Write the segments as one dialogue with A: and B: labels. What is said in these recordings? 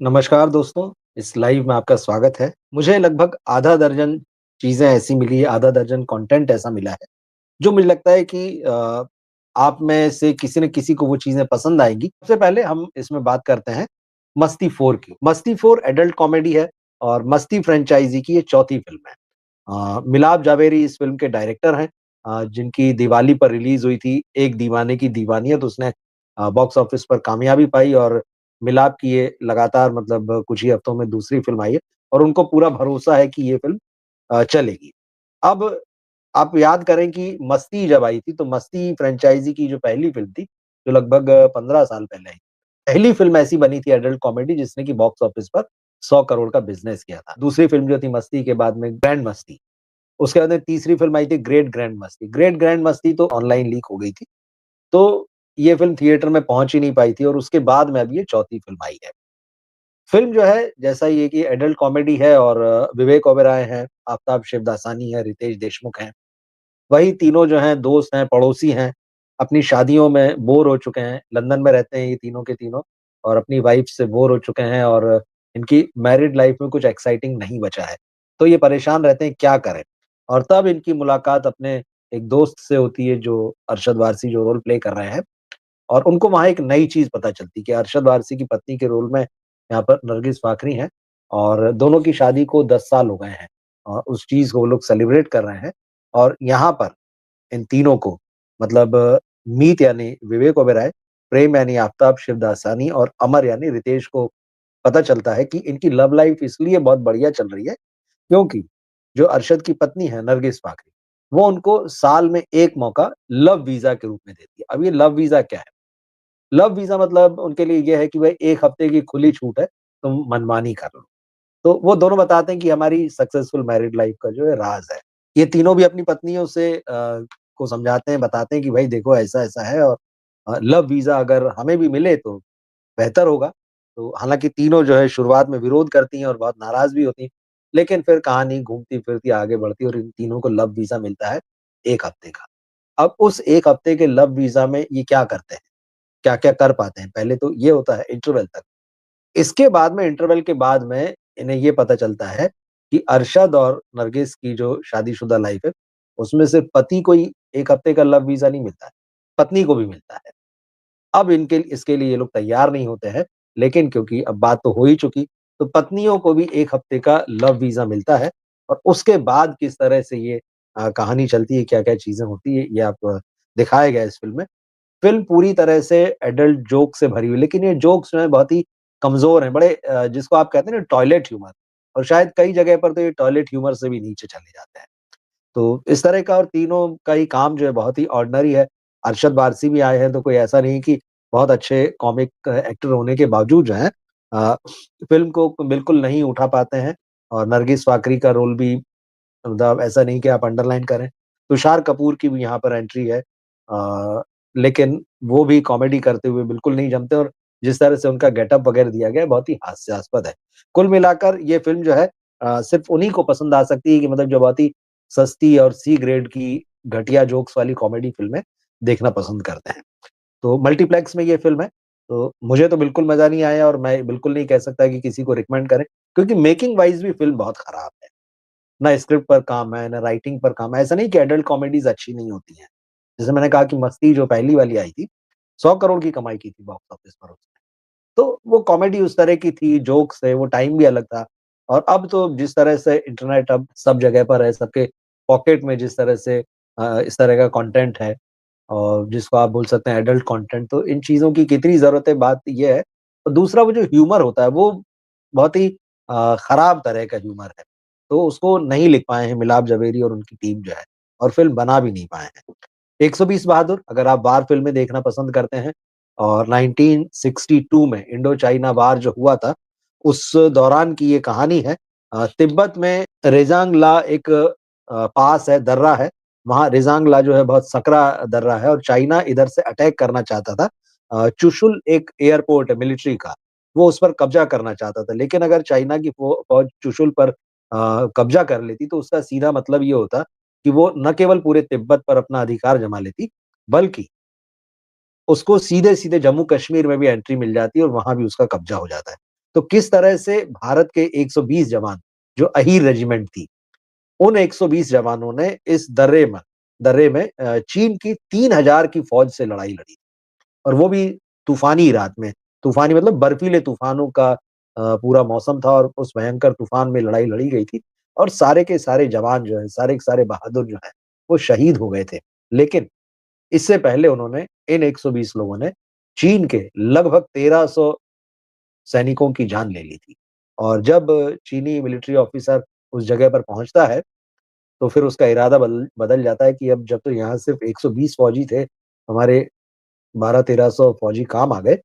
A: नमस्कार दोस्तों, इस लाइव में आपका स्वागत है। मुझे लगभग आधा दर्जन चीज़ें ऐसी मिली है, आधा दर्जन कंटेंट ऐसा मिला है, जो मुझे लगता है कि आप में से किसी न किसी को वो चीज़ें पसंद आएँगी। सबसे पहले हम इसमें बात करते हैं मस्ती 4 की। मस्ती 4 एडल्ट कॉमेडी है और मस्ती फ्रैंचाइज़ी की ये चौथी फ़िल्म है। मिलाप जावेरी इस फ़िल्म के डायरेक्टर हैं, जिनकी दिवाली पर रिलीज़ हुई थी एक दीवाने की दीवानियत। उसने बॉक्स ऑफिस पर कामयाबी पाई और मिलाप की ये लगातार मतलब कुछ ही हफ्तों में दूसरी फ़िल्म आई है और उनको पूरा भरोसा है कि ये फ़िल्म चलेगी। अब आप याद करें कि मस्ती जब आई थी, तो मस्ती फ्रैंचाइज़ी की जो पहली फ़िल्म थी, जो लगभग 15 साल पहले आई। पहली फ़िल्म ऐसी बनी थी एडल्ट कॉमेडी जिसने कि बॉक्स ऑफिस पर 100 करोड़ का बिज़नेस किया था। दूसरी फ़िल्म जो थी मस्ती के बाद में ग्रैंड मस्ती। उसके बाद में तीसरी फ़िल्म आई थी ग्रेट ग्रैंड मस्ती। ग्रेट ग्रैंड मस्ती तो ऑनलाइन लीक हो गई थी। तो ये फ़िल्म थिएटर में पहुँच ही नहीं पाई थी और उसके बाद में अब ये चौथी फ़िल्म आई है। फ़िल्म जो है जैसा ये कि एडल्ट कॉमेडी है और विवेक ओबेरॉय हैं, आफ़ताब शिवदासानी हैं, रितेश देशमुख हैं। वही तीनों जो हैं दोस्त हैं, पड़ोसी हैं, अपनी शादियों में बोर हो चुके हैं। लंदन में रहते हैं ये तीनों के तीनों और अपनी वाइफ से बोर हो चुके हैं और इनकी मैरिड लाइफ़ में कुछ एक्साइटिंग नहीं बचा है। तो ये परेशान रहते हैं क्या करें? और तब इनकी मुलाकात अपने एक दोस्त से होती है जो अरशद वारसी जो रोल प्ले कर रहे हैं और उनको वहाँ एक नई चीज़ पता चलती है कि अरशद वारसी की पत्नी के रोल में यहाँ पर नरगिस फाकरी हैं और दोनों की शादी को 10 साल हो गए हैं और उस चीज़ को वो लोग सेलिब्रेट कर रहे हैं और यहाँ पर इन तीनों को मतलब मीत यानी विवेक ओबेरॉय, प्रेम यानी आफ़ताब शिवदासानी और अमर यानी रितेश को पता चलता है कि इनकी लव लाइफ़ इसलिए बहुत बढ़िया चल रही है क्योंकि जो अरशद की पत्नी है नरगिस फाकरी, वो उनको साल में 1 मौका लव वीज़ा के रूप में देती है। अब ये लव वीज़ा क्या है? लव वीज़ा मतलब उनके लिए ये है कि भई 1 हफ्ते की खुली छूट है, तुम मनमानी कर लो। तो वो दोनों बताते हैं कि हमारी सक्सेसफुल मैरिड लाइफ़ का जो है राज़ है। ये तीनों भी अपनी पत्नियों से को समझाते हैं, बताते हैं कि भाई देखो ऐसा-ऐसा है और लव वीज़ा अगर हमें भी मिले तो बेहतर होगा। तो हालाँकि तीनों जो है शुरुआत में विरोध करती हैं और बहुत नाराज़ भी होती हैं। लेकिन फिर कहानी घूमती-फिरती आगे बढ़ती है और इन तीनों को लव वीज़ा मिलता है 1 हफ्ते का। अब उस 1 हफ्ते के लव वीज़ा में ये क्या करते हैं? क्या-क्या कर पाते हैं? पहले तो ये होता है इंटरवल तक। इसके बाद में इंटरवल के बाद में इन्हें ये पता चलता है कि अरशद और नरगिस की जो शादीशुदा लाइफ़ है, उसमें सिर्फ़ पति को ही 1 हफ्ते का लव वीज़ा नहीं मिलता है, पत्नी को भी मिलता है। अब इनके इसके लिए ये लोग तैयार नहीं होते हैं, लेकिन क्योंकि अब बात तो हो ही चुकी, तो पत्नियों को भी 1 हफ्ते का लव वीज़ा मिलता है और उसके बाद किस तरह से ये कहानी चलती है, क्या-क्या चीज़ें होती है, ये आप दिखाया गया है इस फ़िल्म में। फ़िल्म पूरी तरह से एडल्ट जोक से भरी हुई है, लेकिन ये जोक्स जो हैं बहुत ही कमज़ोर हैं, बड़े जिसको आप कहते हैं ना टॉयलेट ह्यूमर और शायद कई जगह पर तो ये टॉयलेट ह्यूमर से भी नीचे चले जाते हैं। तो इस तरह का और तीनों का ही काम जो है बहुत ही ऑर्डिनरी है। अरशद वारसी भी आए हैं, तो कोई ऐसा नहीं कि बहुत अच्छे कॉमिक एक्टर होने के बावजूद जो है अ, फ़िल्म को बिल्कुल नहीं उठा पाते हैं और नरगिस फाकरी का रोल भी मतलब ऐसा नहीं कि आप अंडरलाइन करें। तुषार कपूर की भी यहाँ पर एंट्री है लेकिन वो भी कॉमेडी करते हुए बिल्कुल नहीं जमते और जिस तरह से उनका गेटअप वगैरह दिया गया है, बहुत ही हास्यास्पद है। कुल मिलाकर ये फ़िल्म जो है सिर्फ़ उन्हीं को पसंद आ सकती है कि मतलब जो बहुत ही सस्ती और सी ग्रेड की घटिया जोक्स वाली कॉमेडी फ़िल्में देखना पसंद करते हैं। तो मल्टीप्लेक्स में ये फ़िल्म है, तो मुझे तो बिल्कुल मज़ा नहीं आया और मैं बिल्कुल नहीं कह सकता कि किसी को रिकमेंड करें, क्योंकि मेकिंग वाइज़ भी फ़िल्म बहुत खराब है। ना स्क्रिप्ट पर काम है, ना राइटिंग पर काम है। ऐसा नहीं कि एडल्ट कॉमेडीज़ अच्छी नहीं होती हैं। जैसे मैंने कहा कि मस्ती जो पहली वाली आई थी, 100 करोड़ की कमाई की थी बॉक्स ऑफिस पर उसने। तो वो कॉमेडी उस तरह की थी, जोक्स थे, वो टाइम भी अलग था। और अब तो जिस तरह से इंटरनेट अब सब जगह पर है, सबके पॉकेट में जिस तरह से इस तरह का कंटेंट है और जिसको आप बोल सकते हैं एडल्ट कंटेंट, तो इन चीज़ों की कितनी ज़रूरत है, बात ये है। और दूसरा वो जो ह्यूमर होता है, वो बहुत ही खराब तरह का ह्यूमर है। तो उसको नहीं लिख पाए हैं मिलाप जवेरी और उनकी टीम जो है और फ़िल्म बना भी नहीं पाए हैं। 120 बहादुर अगर आप वार फ़िल्में देखना पसंद करते हैं और 1962 में इंडो चाइना वार जो हुआ था, उस दौरान की ये कहानी है। तिब्बत में रेज़ांग ला एक पास है, दर्रा है। वहाँ रेज़ांग ला जो है बहुत सकरा दर्रा है और चाइना इधर से अटैक करना चाहता था। चुशुल एक एयरपोर्ट है मिलिट्री का, वो उस पर कब्ज़ा करना चाहता था। लेकिन अगर चाइना की फ़ौज चुशुल पर कब्ज़ा कर लेती, तो उसका सीधा मतलब ये होता कि वो न केवल पूरे तिब्बत पर अपना अधिकार जमा लेती, बल्कि उसको सीधे-सीधे जम्मू-कश्मीर में भी एंट्री मिल जाती है और वहाँ भी उसका कब्ज़ा हो जाता है। तो किस तरह से भारत के 120 जवान, जो अहीर रेजिमेंट थी, उन 120 जवानों ने इस दर्रे में चीन की 3000 की फौज से लड़ाई लड़ी और वो भी तूफ़ानी रात में। तूफ़ानी मतलब बर्फीले तूफ़ानों का पूरा मौसम था और उस भयंकर तूफ़ान में लड़ाई लड़ी गई थी और सारे के सारे जवान जो हैं, सारे के सारे बहादुर जो हैं, वो शहीद हो गए थे। लेकिन इससे पहले उन्होंने इन 120 लोगों ने चीन के लगभग 1300 सैनिकों की जान ले ली थी। और जब चीनी मिलिट्री ऑफ़िसर उस जगह पर पहुँचता है, तो फिर उसका इरादा बदल बदल जाता है कि अब जब तो यहाँ सिर्फ़ 120 फ़ौजी थे, हमारे 12-1300 फ़ौजी काम आ गए,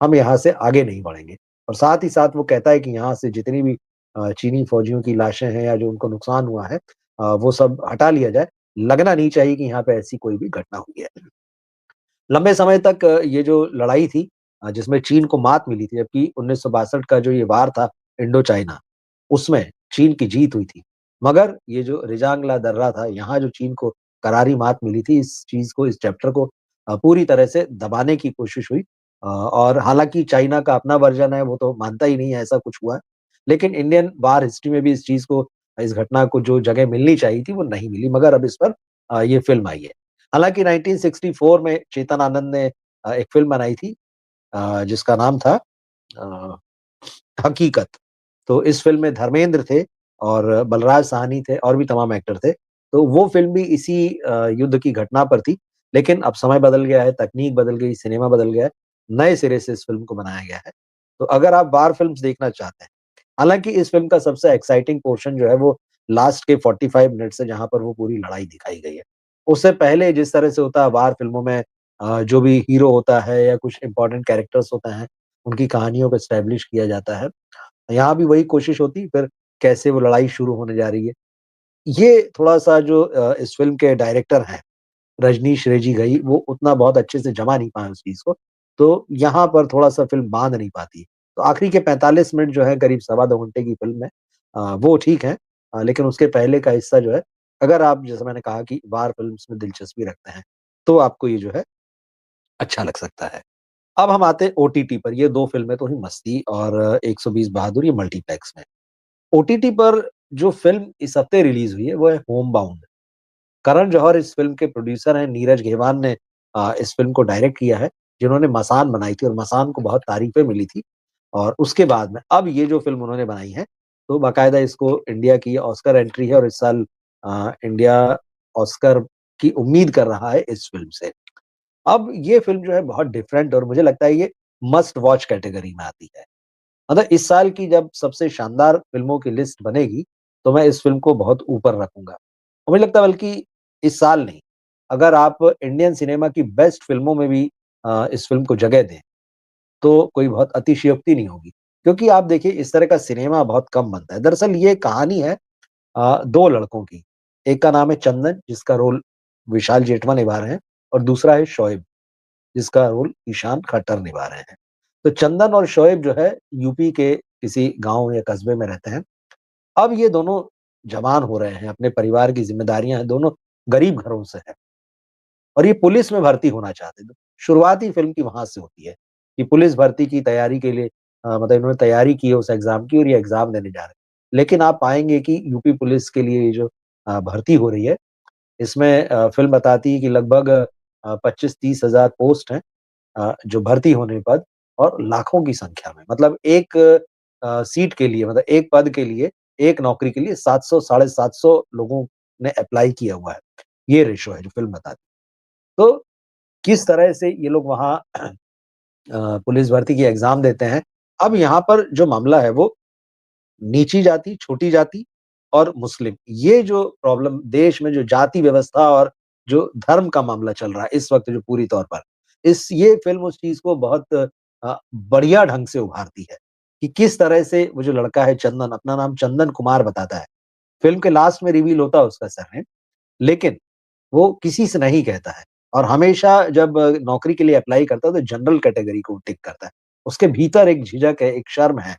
A: हम यहाँ से आगे नहीं बढ़ेंगे। और साथ ही साथ वो कहता है कि यहाँ से जितनी भी चीनी फ़ौजियों की लाशें हैं या जो उनको नुकसान हुआ है वो सब हटा लिया जाए। लगना नहीं चाहिए कि यहाँ पे ऐसी कोई भी घटना हुई है। लंबे समय तक ये जो लड़ाई थी जिसमें चीन को मात मिली थी, जबकि 1962 का जो ये वार था इंडो चाइना, उसमें चीन की जीत हुई थी। मगर ये जो रिजांग ला दर्रा था, यहाँ जो चीन को करारी मात मिली थी, इस चीज़ को, इस चैप्टर को पूरी तरह से दबाने की कोशिश हुई। और हालाँकि चाइना का अपना वर्ज़न है, वो तो मानता ही नहीं है ऐसा कुछ हुआ है। लेकिन इंडियन वार हिस्ट्री में भी इस चीज़ को, इस घटना को जो जगह मिलनी चाहिए थी, वो नहीं मिली, मगर अब इस पर ये फ़िल्म आई है। हालाँकि 1964 में चेतन आनंद ने एक फ़िल्म बनाई थी जिसका नाम था अ, हकीकत। तो इस फ़िल्म में धर्मेंद्र थे और बलराज साहनी थे और भी तमाम एक्टर थे। तो वो फ़िल्म भी इसी युद्ध की घटना पर थी। लेकिन अब समय बदल गया है, तकनीक बदल गई, सिनेमा बदल गया है, नए सिरे से इस फ़िल्म को बनाया गया है। तो अगर आप वार फ़िल्म्स देखना चाहते हैं, हालाँकि इस फ़िल्म का सबसे एक्साइटिंग पोर्शन जो है वो लास्ट के 45 मिनट्स है जहाँ पर वो पूरी लड़ाई दिखाई गई है। उससे पहले जिस तरह से होता है वार फ़िल्मों में जो भी हीरो होता है या कुछ इम्पोर्टेंट कैरेक्टर्स होते हैं, उनकी कहानियों को एस्टेब्लिश किया जाता है। यहाँ भी वही कोशिश होती, फिर कैसे वो लड़ाई शुरू होने जा रही है। ये थोड़ा-सा जो इस फ़िल्म के डायरेक्टर हैं, रजनीश रेजी घई, वो उतना बहुत अच्छे से जमा नहीं पाए उस चीज़ को, तो यहाँ पर थोड़ा-सा फ़िल्म बाँध नहीं पाती। तो आखिरी के 45 मिनट जो है, करीब सवा 2 घंटे की फ़िल्म है वो ठीक है। लेकिन उसके पहले का हिस्सा जो है, अगर आप जैसे मैंने कहा कि वार फ़िल्म्स में दिलचस्पी रखते हैं, तो आपको ये जो है अच्छा लग सकता है। अब हम आते हैं ओटीटी पर, ये 2 फ़िल्में तो हुई मस्ती और 120 बहादुर, ये मल्टीप्लेक्स में। ओटीटी पर जो फ़िल्म इस हफ्ते रिलीज़ हुई है, वो है होम बाउंड। करण जौहर इस फ़िल्म के प्रोड्यूसर हैं, नीरज घेवान ने इस फ़िल्म को डायरेक्ट किया है, जिन्होंने मसान बनाई थी और मसान को बहुत तारीफ़ें मिली थी। और उसके बाद में अब ये जो फ़िल्म उन्होंने बनाई है, तो बाकायदा इसको इंडिया की ऑस्कर एंट्री है और इस साल इंडिया ऑस्कर की उम्मीद कर रहा है इस फ़िल्म से। अब ये फ़िल्म जो है बहुत डिफरेंट और मुझे लगता है ये मस्ट वॉच कैटेगरी में आती है। मतलब इस साल की जब सबसे शानदार फ़िल्मों की लिस्ट बनेगी, तो मैं इस फ़िल्म को बहुत ऊपर रखूँगा। और मुझे लगता है बल्कि इस साल नहीं, अगर आप इंडियन सिनेमा की बेस्ट फ़िल्मों में भी इस फ़िल्म को जगह दें, तो कोई बहुत अतिशयोक्ति नहीं होगी। क्योंकि आप देखिए इस तरह का सिनेमा बहुत कम बनता है। दरअसल ये कहानी है 2 लड़कों की। एक का नाम है चंदन, जिसका रोल विशाल जेठवा निभा रहे हैं और दूसरा है शोएब, जिसका रोल ईशान खट्टर निभा रहे हैं। तो चंदन और शोएब जो है यूपी के किसी गाँव या कस्बे में रहते हैं। अब ये दोनों जवान हो रहे हैं, अपने परिवार की ज़िम्मेदारियाँ हैं, दोनों गरीब घरों से हैं और ये पुलिस में भर्ती होना चाहते थे। शुरुआती फ़िल्म की वहाँ से होती है कि पुलिस भर्ती की तैयारी के लिए मतलब इन्होंने तैयारी की है उस एग्ज़ाम की और ये एग्ज़ाम देने जा रहे हैं। लेकिन आप पाएँगे कि यूपी पुलिस के लिए ये जो भर्ती हो रही है, इसमें फ़िल्म बताती है कि लगभग 25-30 हज़ार पोस्ट हैं जो भर्ती होने पद और लाखों की संख्या में मतलब एक सीट के लिए मतलब एक पद के लिए, एक नौकरी के लिए 700 साढ़े 700 लोगों ने अप्लाई किया हुआ है। ये रेशो है जो फ़िल्म बताती है। तो किस तरह से ये लोग वहाँ पुलिस भर्ती की एग्ज़ाम देते हैं। अब यहाँ पर जो मामला है वो नीची जाति, छोटी जाति और मुस्लिम, ये जो प्रॉब्लम देश में जो जाति व्यवस्था और जो धर्म का मामला चल रहा है इस वक़्त जो पूरी तौर पर, इस ये फ़िल्म उस चीज़ को बहुत बढ़िया ढंग से उभारती है, कि किस तरह से वो जो लड़का है चंदन, अपना नाम चंदन कुमार बताता है। फ़िल्म के लास्ट में रिवील होता है उसका सरनेम, लेकिन वो किसी से नहीं कहता है और हमेशा जब नौकरी के लिए अप्लाई करता है तो जनरल कैटेगरी को टिक करता है। उसके भीतर एक झिझक है, एक शर्म है।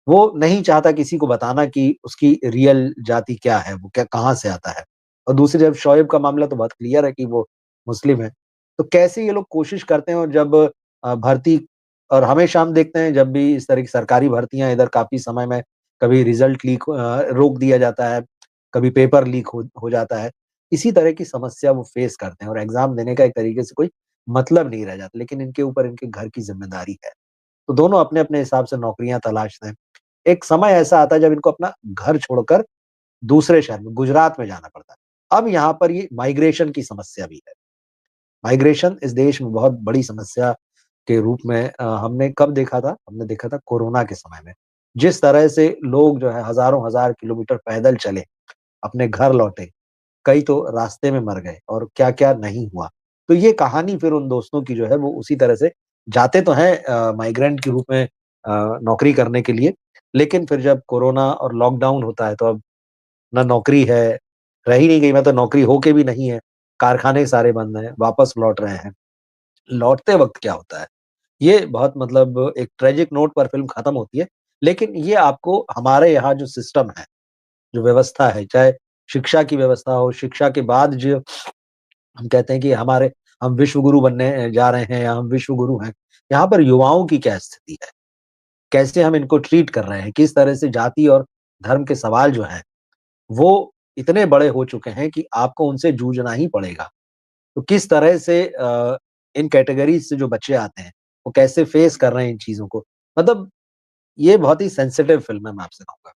A: वो नहीं चाहता किसी को बताना कि उसकी रियल जाति क्या है, वो क्या कहाँ से आता है। और दूसरी तरफ शोएब का मामला तो बहुत क्लियर है कि वो मुस्लिम है। तो कैसे ये लोग कोशिश करते हैं और जब भर्ती और हमेशा हम देखते हैं जब भी इस तरह की सरकारी भर्तियाँ इधर काफ़ी समय में कभी रिज़ल्ट लीक रोक दिया जाता है, कभी पेपर लीक हो जाता है। इसी तरह की समस्या वो फ़ेस करते हैं और एग्ज़ाम देने का एक तरीके से कोई मतलब नहीं रह जाता, लेकिन इनके ऊपर इनके घर की ज़िम्मेदारी है। तो दोनों अपने-अपने हिसाब से नौकरियाँ तलाशते हैं। एक समय ऐसा आता है जब इनको अपना घर छोड़कर दूसरे शहर में, गुजरात में जाना पड़ता है। अब यहाँ पर ये माइग्रेशन की समस्या भी है। माइग्रेशन इस देश में बहुत बड़ी समस्या के रूप में हमने कब देखा था? हमने देखा था कोरोना के समय में। जिस तरह से लोग जो है हज़ारों हज़ार किलोमीटर पैदल चले, अपने घर लौटे, कई तो रास्ते में मर गए और क्या-क्या नहीं हुआ। तो ये कहानी फिर उन दोस्तों की जो है वो उसी तरह से जाते तो हैं माइग्रेंट के रूप में नौकरी करने के लिए, लेकिन फिर जब कोरोना और लॉकडाउन होता है तो अब ना नौकरी है, रह ही नहीं गई मतलब नौकरी हो के भी नहीं है, कारखाने सारे बंद हैं, वापस लौट रहे हैं। लौटते वक़्त क्या होता है? ये बहुत मतलब एक ट्रेजिक नोट पर फ़िल्म खत्म होती है, लेकिन ये आपको हमारे यहाँ जो सिस्टम है, जो व्यवस्था है, चाहे शिक्षा की व्यवस्था हो, शिक्षा के बाद जो हम कहते हैं कि हम विश्व गुरु बनने जा रहे हैं या हम विश्व गुरु हैं। यहाँ पर युवाओं की क्या स्थिति है? कैसे हम इनको ट्रीट कर रहे हैं? किस तरह से जाति और धर्म के सवाल जो हैं, वो इतने बड़े हो चुके हैं कि आपको उनसे जूझना ही पड़ेगा। तो किस तरह से इन कैटेगरीज़ से जो बच्चे आते हैं, वो कैसे फेस कर रहे हैं इन चीज़ों को? मतलब ये बहुत ही सेंसिटिव फ़िल्म है मैं आपसे कहूँगा।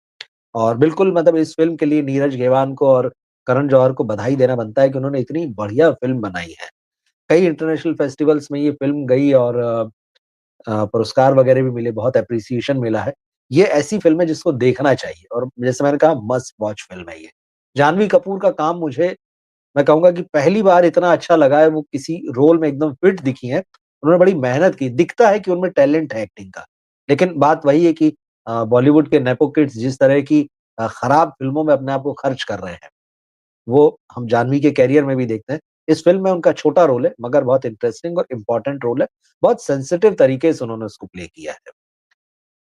A: और बिल्कुल मतलब इस फ़िल्म के लिए नीरज घेवान को और करण जौहर को बधाई देना बनता है कि उन्होंने इतनी बढ़िया फ़िल्म बनाई है। कई इंटरनेशनल फेस्टिवल्स में ये फ़िल्म गई और पुरस्कार वगैरह भी मिले, बहुत एप्रिसिएशन मिला है। ये ऐसी फ़िल्म है जिसको देखना चाहिए और जैसे मैंने कहा मस्ट वॉच फ़िल्म है ये। जानवी कपूर का काम मुझे मैं कहूँगा कि पहली बार इतना अच्छा लगा है, वो किसी रोल में एकदम फिट दिखी हैं। उन्होंने बड़ी मेहनत की, दिखता है कि उनमें टैलेंट है एक्टिंग का। लेकिन बात वही है कि बॉलीवुड के नेपो किड्स जिस तरह की खराब फ़िल्मों में अपने आप को खर्च कर रहे हैं, वो हम जाह्नवी के करियर में भी देखते हैं। इस फ़िल्म में उनका छोटा रोल है, मगर बहुत इंटरेस्टिंग और इम्पोर्टेंट रोल है। बहुत सेंसिटिव तरीके से उन्होंने उसको प्ले किया है।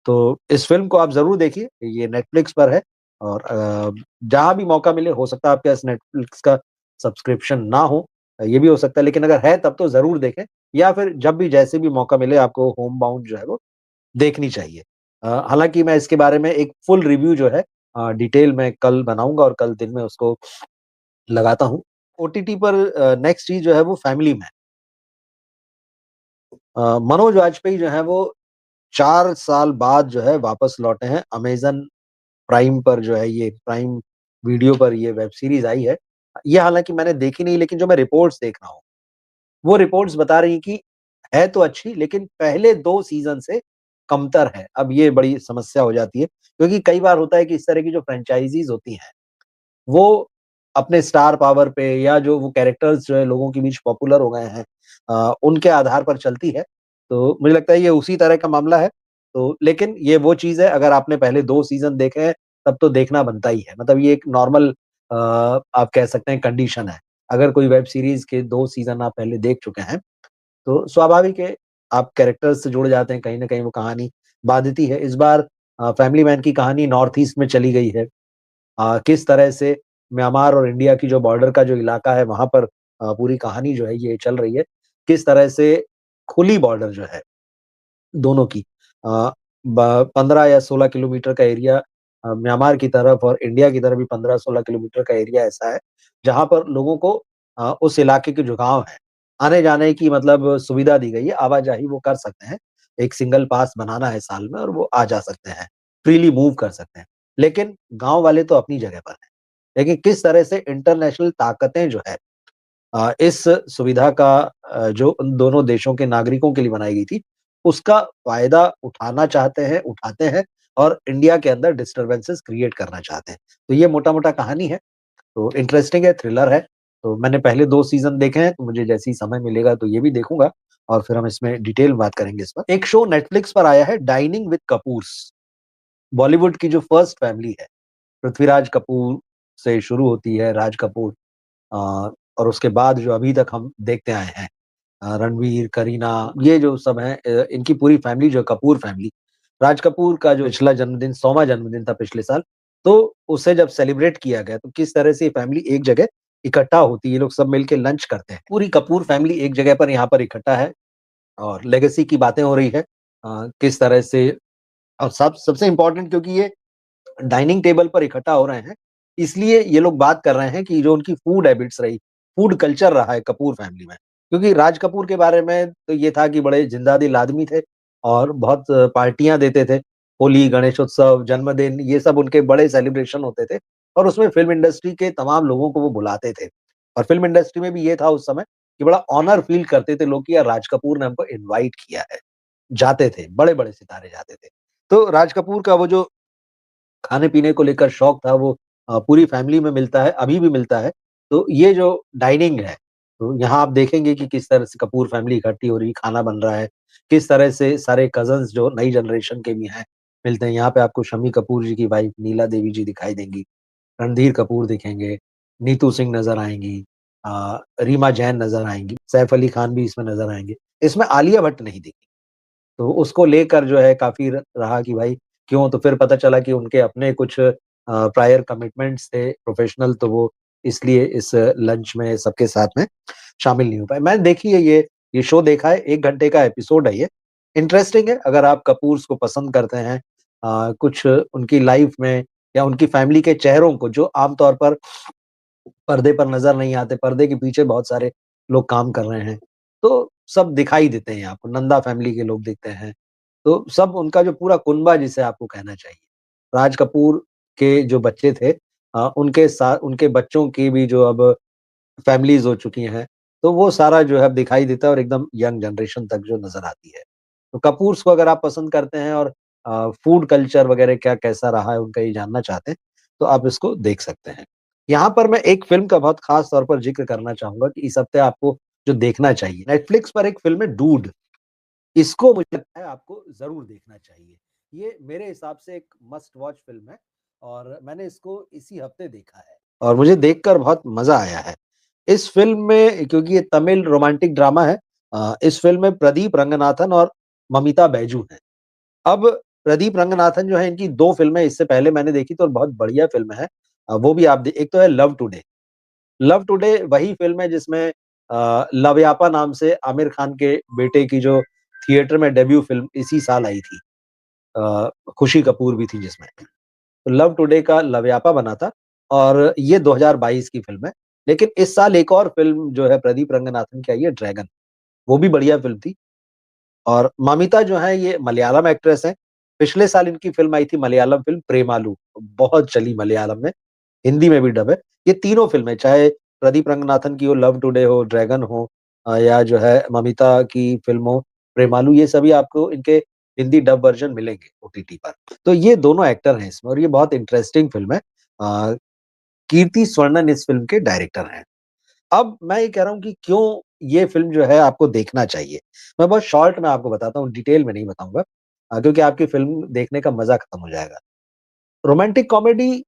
A: तो इस फ़िल्म को आप ज़रूर देखिए, ये नेटफ्लिक्स पर है और जहाँ भी मौका मिले हो सकता है आपके पास नेटफ्लिक्स का सब्सक्रिप्शन ना हो, ये भी हो सकता है लेकिन अगर है तब तो ज़रूर देखें या फिर जब भी जैसे भी मौका मिले आपको होम बाउंड जो है वो देखनी चाहिए। हालाँकि मैं इसके बारे में एक फुल रिव्यू जो है डिटेल में कल बनाऊँगा और कल दिन में उसको लगाता हूँ। ओटीटी पर नेक्स्ट चीज़ जो है वो फैमिली मैन। मनोज वाजपेयी जो हैं वो 4 साल बाद जो है वापस लौटे हैं। अमेज़न प्राइम पर जो है ये प्राइम वीडियो पर ये वेब सीरीज़ आई है। ये हालाँकि मैंने देखी नहीं लेकिन जो मैं रिपोर्ट्स देख रहा हूँ, वो रिपोर्ट्स बता रही हैं कि है तो अच्छी लेकिन पहले 2 सीज़न से कमतर है। अब ये बड़ी समस्या हो जाती है क्योंकि कई बार होता है कि इस तरह की जो फ्रैंचाइज़ीज़ होती हैं, वो अपने स्टार पावर पे या जो वो कैरेक्टर्स जो है लोगों के बीच पॉपुलर हो गए हैं उनके आधार पर चलती है। तो मुझे लगता है ये उसी तरह का मामला है। तो लेकिन ये वो चीज़ है अगर आपने पहले 2 सीज़न देखे हैं, तब तो देखना बनता ही है। मतलब ये एक नॉर्मल आप कह सकते हैं कंडीशन है। अगर कोई वेब सीरीज़ के 2 सीज़न आप पहले देख चुके हैं, तो स्वाभाविक है आप कैरेक्टर्स से जुड़ जाते हैं, कहीं न कहीं वो कहानी बाधिती है। इस बार फैमिली मैन की कहानी नॉर्थ ईस्ट में चली गई है। किस तरह से म्यांमार और इंडिया की जो बॉर्डर का जो इलाका है, वहाँ पर पूरी कहानी जो है ये चल रही है। किस तरह से खुली बॉर्डर जो है दोनों की अ, ब 15 या 16 किलोमीटर का एरिया म्यांमार की तरफ और इंडिया की तरफ भी 15-16 किलोमीटर का एरिया ऐसा है, जहाँ पर लोगों को उस इलाके के जो गाँव हैं, आने-जाने की मतलब सुविधा दी गई है, आवाजाही वो कर सकते हैं। एक सिंगल पास बनाना है साल में और वो आ जा सकते हैं, फ्रीली मूव कर सकते हैं। लेकिन गाँव वाले तो अपनी जगह पर हैं। लेकिन किस तरह से इंटरनेशनल ताकतें जो है इस सुविधा का जो उन दोनों देशों के नागरिकों के लिए बनाई गई थी, उसका फ़ायदा उठाना चाहते हैं, उठाते हैं और इंडिया के अंदर डिस्टर्बेंसेस क्रिएट करना चाहते हैं। तो ये मोटा-मोटा कहानी है, तो इंटरेस्टिंग है, थ्रिलर है। तो मैंने पहले 2 सीज़न देखे हैं, तो मुझे जैसे ही समय मिलेगा तो ये भी देखूँगा और फिर हम इसमें डिटेल में बात करेंगे इस पर। एक शो नेटफ्लिक्स पर आया है डाइनिंग विद कपूर्स, बॉलीवुड की जो फर्स्ट फैमिली है, पृथ्वीराज कपूर से शुरू होती है, राज कपूर अ, और उसके बाद जो अभी तक हम देखते आए हैं रणवीर, करीना ये जो सब हैं इनकी पूरी फैमिली जो है कपूर फैमिली, राज कपूर का जो पिछला जन्मदिन 100वाँ जन्मदिन था पिछले साल, तो उसे जब सेलिब्रेट किया गया तो किस तरह से ये फैमिली एक जगह इकट्ठा होती है, ये लोग सब मिलके लंच करते हैं। पूरी कपूर फैमिली एक जगह पर यहाँ पर इकट्ठा है और लेगेसी की बातें हो रही है। किस तरह से और सबसे इम्पोर्टेंट क्योंकि ये डाइनिंग टेबल पर इकट्ठा हो रहे हैं, इसलिए ये लोग बात कर रहे हैं कि जो उनकी फूड हैबिट्स रही, फूड कल्चर रहा है कपूर फैमिली में। क्योंकि राज कपूर के बारे में तो ये था कि बड़े जिंदा-दिल आदमी थे और बहुत पार्टियाँ देते थे। होली, गणेशोत्सव, जन्मदिन ये सब उनके बड़े सेलिब्रेशन होते थे और उसमें फ़िल्म इंडस्ट्री के तमाम लोगों को वो बुलाते थे। और फ़िल्म इंडस्ट्री में भी ये था उस समय कि बड़ा ऑनर फ़ील करते थे लोग कि यार राज कपूर ने हमको इनवाइट किया है। जाते थे, बड़े-बड़े सितारे जाते थे। तो राज कपूर का वो जो खाने-पीने को लेकर शौक था वो पूरी फैमिली में मिलता है, अभी भी मिलता है। तो ये जो डाइनिंग है, तो यहाँ आप देखेंगे कि किस तरह से कपूर फैमिली इकट्ठी हो रही है, खाना बन रहा है, किस तरह से सारे कज़िन्स जो नई जनरेशन के भी हैं, मिलते हैं। यहाँ पे आपको शम्मी कपूर जी की वाइफ नीला देवी जी दिखाई देंगी, रणधीर कपूर दिखेंगे, नीतू सिंह नज़र आएँगी, रीमा जैन नज़र आएँगी, सैफ अली खान भी इसमें नज़र आएँगे। इसमें आलिया भट्ट नहीं दिखी। तो उसको लेकर जो है काफ़ी रहा कि भाई क्यों? तो फिर पता चला कि उनके अपने कुछ प्रायर कमिटमेंट्स थे प्रोफ़ेशनल तो वो इसलिए इस लंच में सबके साथ में शामिल नहीं हो पाए। मैंने देखी है ये शो देखा है, 1 घंटे का एपिसोड है ये। इंटरेस्टिंग है अगर आप कपूर्स को पसंद करते हैं कुछ उनकी लाइफ़ में या उनकी फ़ैमिली के चेहरों को जो आम तौर पर पर्दे पर नज़र नहीं आते, पर्दे के पीछे बहुत सारे लोग काम कर रहे हैं। तो सब दिखाई देते हैं आपको, नंदा फ़ैमिली के लोग दिखते हैं। तो सब उनका जो पूरा कुनबा जिसे आपको कहना चाहिए। राज कपूर के जो बच्चे थे उनके बच्चों की भी जो अब फ़ैमिलीज़ हो चुकी हैं, तो वो सारा जो है अब दिखाई देता है और एकदम यंग जनरेशन तक जो नज़र आती है। तो कपूर्स को अगर आप पसंद करते हैं और फूड कल्चर वगैरह क्या कैसा रहा है उनका ये जानना चाहते हैं, तो आप इसको देख सकते हैं। यहाँ पर मैं एक फ़िल्म का बहुत ख़ास तौर पर ज़िक्र करना चाहूँगा कि इस हफ़्ते आपको जो देखना चाहिए। नेटफ्लिक्स पर एक फ़िल्म है डूड। इसको मुझे लगता है आपको ज़रूर देखना चाहिए। ये मेरे हिसाब से एक मस्ट वॉच फ़िल्म है और मैंने इसको इसी हफ़्ते देखा है और मुझे देखकर बहुत मज़ा आया है। इस फ़िल्म में क्योंकि ये तमिल रोमांटिक ड्रामा है इस फ़िल्म में प्रदीप रंगनाथन और ममिता बैजू हैं। अब प्रदीप रंगनाथन जो है इनकी 2 फ़िल्में इससे पहले मैंने देखी तो बहुत बढ़िया फ़िल्म है। वो भी आप दे एक तो है लव टुडे। लव टुडे वही फ़िल्म है जिसमें लवयापा नाम से आमिर खान के बेटे की जो थिएटर में डेब्यू फ़िल्म इसी साल आई थी। खुशी कपूर भी थी जिसमें। तो लव टुडे का लवयापा बना था और ये 2022 की फ़िल्म है। लेकिन इस साल एक और फ़िल्म जो है प्रदीप रंगनाथन की आई है ड्रैगन, वो भी बढ़िया फ़िल्म थी और ममिता जो हैं ये मलयालम एक्ट्रेस हैं। पिछले साल इनकी फ़िल्म आई थी मलयालम फ़िल्म प्रेमालू, बहुत चली मलयालम में, हिंदी में भी डब है। ये तीनों फ़िल्में चाहे प्रदीप रंगनाथन की हो, लव टुडे हो, ड्रैगन हो या जो है ममिता की फ़िल्म हो प्रेमालू, ये सभी आपको इनके हिंदी डब वर्ज़न मिलेंगे ओटीटी पर। तो ये दोनों एक्टर हैं इसमें और ये बहुत इंटरेस्टिंग फ़िल्म है। कीर्ति स्वर्णन इस फ़िल्म के डायरेक्टर हैं। अब मैं ये कह रहा हूँ कि क्यों ये फ़िल्म जो है आपको देखना चाहिए। मैं बहुत शॉर्ट में आपको बताता हूँ, डिटेल में नहीं बताऊँगा क्योंकि आपकी फ़िल्म देखने का मज़ा खत्म हो जाएगा। रोमांटिक कॉमेडी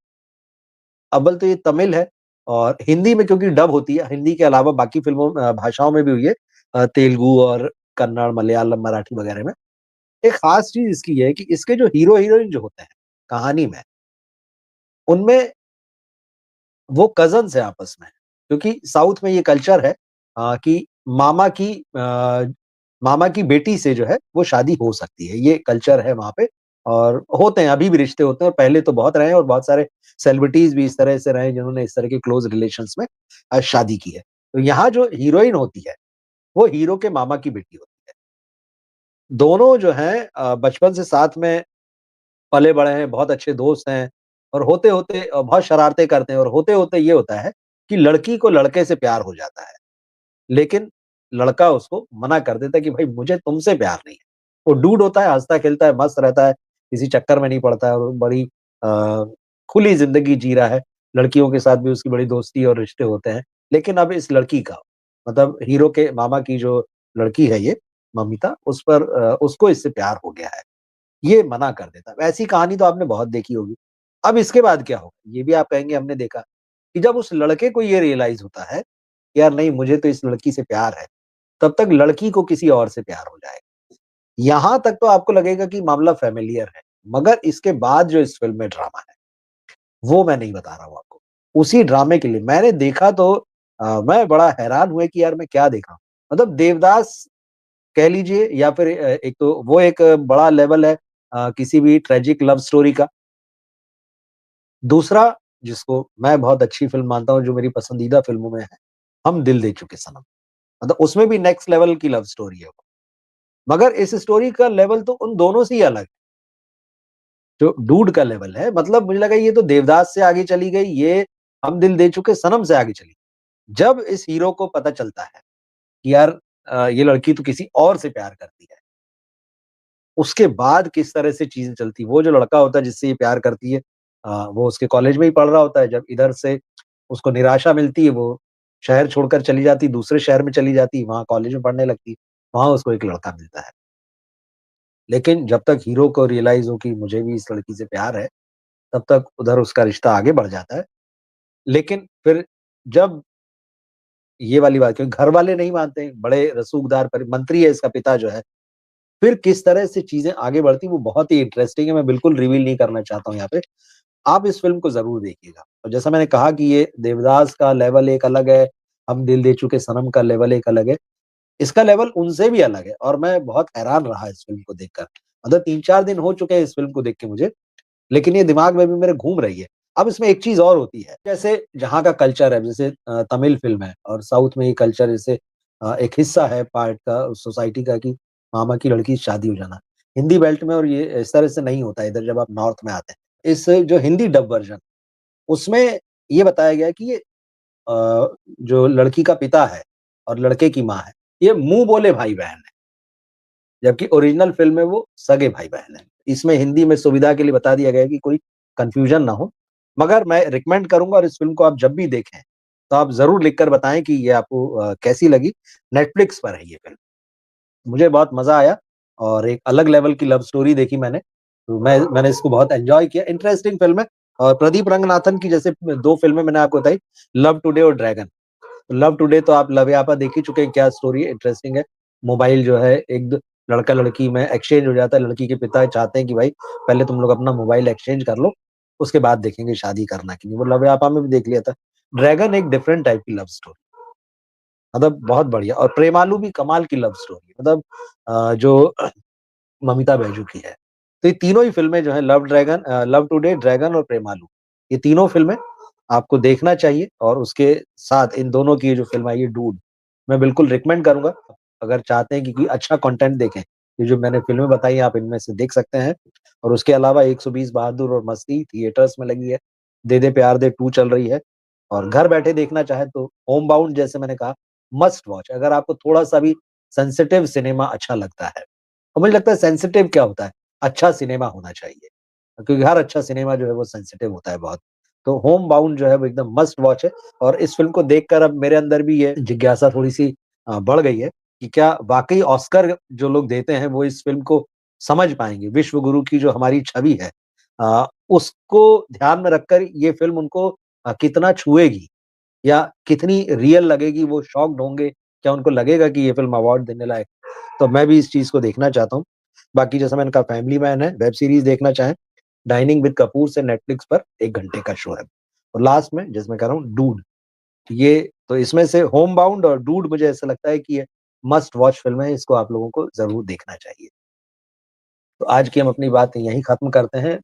A: अव्वल तो ये तमिल है और हिंदी में क्योंकि डब होती है, हिंदी के अलावा बाकी फ़िल्मों भाषाओं में भी हुई है तेलुगु और कन्नड़, मलयालम, मराठी वगैरह में। एक ख़ास चीज़ इसकी ये है कि इसके जो हीरो-हीरोइन जो होते हैं, कहानी में, उनमें वो कज़िन्स हैं आपस में, क्योंकि साउथ में ये कल्चर है कि मामा की बेटी से जो है वो शादी हो सकती है, ये कल्चर है वहाँ पे और होते हैं, अभी भी रिश्ते होते हैं और पहले तो बहुत रहे हैं और बहुत सारे सेलिब्रिटीज़ भी इस तरह से रहे हैं जिन्होंने इस तरह के क्लोज़ रिलेशंस में शादी की है। तो यहाँ जो हीरोइन होती है, वो हीरो के मामा की बेटी होती है। दोनों जो हैं बचपन से साथ में पले-बड़े हैं, बहुत अच्छे दोस्त हैं और होते-होते बहुत शरारतें करते हैं और होते-होते ये होता है कि लड़की को लड़के से प्यार हो जाता है। लेकिन लड़का उसको मना कर देता है कि भाई मुझे तुमसे प्यार नहीं है। वो डूड होता है, हँसता-खेलता है, मस्त रहता है, किसी चक्कर में नहीं पड़ता है और बड़ी खुली ज़िंदगी जी रहा है। लड़कियों के साथ भी उसकी बड़ी दोस्ती और रिश्ते होते हैं। लेकिन अब इस लड़की का मतलब हीरो के मामा की जो लड़की है ये, ममिता, उसको इससे प्यार हो गया है। ये मना कर देता है। ऐसी कहानी तो आपने बहुत देखी होगी। अब इसके बाद क्या होगा? ये भी आप कहेंगे हमने देखा, कि जब उस लड़के को ये रियलाइज़ होता है, यार नहीं मुझे तो इस लड़की से प्यार है, तब तक लड़की को किसी और से प्यार हो जाएगा। यहाँ तक तो आपको लगेगा कि मामला फ़ैमिलियर है, मगर इसके बाद जो इस फ़िल्म में ड्रामा है, वो मैं नहीं बता रहा हूँ आपको। उसी ड्रामे के लिए मैंने देखा तो मैं बड़ा हैरान हुआ कि यार मैं क्या देख रहा हूँ। मतलब देवदास कह लीजिए या फिर एक तो वो एक बड़ा लेवल है किसी भी ट्रेजिक लव स्टोरी का। दूसरा, जिसको मैं बहुत अच्छी फ़िल्म मानता हूँ, जो मेरी पसंदीदा फ़िल्मों में है, हम दिल दे चुके सनम। मतलब उसमें भी नेक्स्ट लेवल की लव स्टोरी है वो। मगर इस स्टोरी का लेवल तो उन दोनों से ही अलग है, जो डूड का लेवल है, मतलब मुझे लगा ये तो देवदास से आगे चली गई, ये हम दिल दे चुके सनम से आगे चली। जब इस हीरो को पता चलता है कि यार ये लड़की तो किसी और से प्यार करती है, उसके बाद किस तरह से चीज़ें चलती हैं। वो जो लड़का होता है जिससे ये प्यार करती है वो उसके कॉलेज में ही पढ़ रहा होता है, जब इधर से उसको निराशा मिलती है, वो शहर छोड़कर चली जाती है, दूसरे शहर में चली जाती है, वहाँ कॉलेज में पढ़ने लगती है, वहाँ उसको एक लड़का मिलता है। लेकिन जब तक हीरो को रियलाइज़ हो कि मुझे भी इस लड़की से प्यार है, तब तक उधर उसका रिश्ता आगे बढ़ जाता है। लेकिन फिर जब ये वाली बात क्योंकि घर वाले नहीं मानते हैं, बड़े रसूखदार मंत्री है इसका पिता जो है, फिर किस तरह से चीज़ें आगे बढ़ती वो बहुत ही इंटरेस्टिंग है, मैं बिल्कुल रिवील नहीं करना चाहता हूँ यहाँ पे। आप इस फ़िल्म को ज़रूर देखिएगा और जैसा मैंने कहा कि ये देवदास का लेवल एक अलग है, हम दिल दे चुके सनम का लेवल एक अलग है, इसका लेवल उनसे भी अलग है और मैं बहुत हैरान रहा इस फ़िल्म को देखकर। मतलब 3-4 दिन हो चुके हैं इस फ़िल्म को देख के मुझे, लेकिन ये दिमाग में भी मेरे घूम रही है। अब इसमें एक चीज़ और होती है, जैसे जहाँ का कल्चर है, जैसे तमिल फ़िल्म है और साउथ में ये कल्चर जैसे एक हिस्सा है पार्ट का सोसाइटी का कि मामा की लड़की से शादी हो जाना। हिंदी बेल्ट में और ये इस तरह से नहीं होता है इधर जब आप नॉर्थ में आते हैं। इस जो हिंदी डब वर्ज़न उसमें ये बताया गया है कि ये जो लड़की का पिता है और लड़के की माँ है, ये मुँह बोले भाई-बहन हैं, जबकि ओरिजिनल फ़िल्म में वो सगे भाई-बहन हैं। इसमें हिंदी में सुविधा के लिए बता दिया गया है कि कोई कन्फ्यूज़न ना हो। मगर मैं रिकमेंड करूँगा और इस फ़िल्म को आप जब भी देखें, तो आप ज़रूर लिख कर बताएँ कि ये आपको कैसी लगी। नेटफ्लिक्स पर है ये फ़िल्म। मुझे बहुत मज़ा आया और एक अलग लेवल की लव स्टोरी देखी मैंने। तो मैंने इसको बहुत एन्जॉय किया। इंटरेस्टिंग फ़िल्म है और प्रदीप रंगनाथन की जैसे 2 फ़िल्में मैंने आपको बताई, लव टुडे और ड्रैगन। लव टुडे तो आप लव-यापा देख ही चुके हैं, क्या स्टोरी है, इंटरेस्टिंग है। मोबाइल जो है एक द लड़का-लड़की में एक्सचेंज हो जाता है, लड़की के पिता चाहते हैं कि भाई पहले तुम लोग अपना मोबाइल एक्सचेंज कर लो, उसके बाद देखेंगे शादी करना कि नहीं। वो लव-यापा में भी देख लिया था। ड्रैगन एक डिफरेंट टाइप की लव स्टोरी, मतलब बहुत बढ़िया और प्रेमालू भी कमाल की लव स्टोरी मतलब जो ममिता बैजू की है। तो ये तीनों ही फ़िल्में जो हैं लव टुडे, ड्रैगन और प्रेमालू, ये तीनों फ़िल्में आपको देखना चाहिए और उसके साथ इन दोनों की ये जो फ़िल्म आई है डूड, मैं बिल्कुल रिकमेंड करूँगा। अगर चाहते हैं कि कोई अच्छा कंटेंट देखें, ये जो मैंने फ़िल्में बताई आप इनमें से देख सकते हैं और उसके अलावा 120 बहादुर और मस्ती थिएटर्स में लगी है। दे दे प्यार दे 2 चल रही है और घर बैठे देखना चाहें तो होम बाउंड जैसे मैंने कहा मस्ट वॉच अगर आपको थोड़ा-सा भी सेंसिटिव सिनेमा अच्छा लगता है। और मुझे लगता है सेंसिटिव क्या होता है? अच्छा सिनेमा होना चाहिए, क्योंकि हर अच्छा सिनेमा जो है वो सेंसिटिव होता है बहुत। तो होम बाउंड जो है वो एकदम मस्ट वॉच है और इस फ़िल्म को देखकर अब मेरे अंदर भी ये जिज्ञासा थोड़ी-सी बढ़ गई है कि क्या वाक़ई ऑस्कर जो लोग देते हैं वो इस फ़िल्म को समझ पाएँगे? विश्व गुरु की जो हमारी छवि है उसको ध्यान में रखकर ये फ़िल्म उनको कितना छुएगी या कितनी रियल लगेगी, वो शॉक्ड होंगे? क्या उनको लगेगा कि ये फ़िल्म अवार्ड देने लायक तो मैं भी इस चीज़ को देखना चाहता हूँ। बाकी जैसा मैंने कहा फैमिली मैन है, वेब सीरीज़ देखना चाहें, डाइनिंग विद कपूर से नेटफ्लिक्स पर 1 घंटे का शो है। और लास्ट में जैसे मैं कह रहा हूँ डूड, ये तो इसमें से होम बाउंड और डूड मुझे ऐसा लगता है कि ये मस्ट वॉच फ़िल्म है, इसको आप लोगों को ज़रूर देखना चाहिए। तो आज की हम अपनी बात यहीं ख़त्म करते हैं।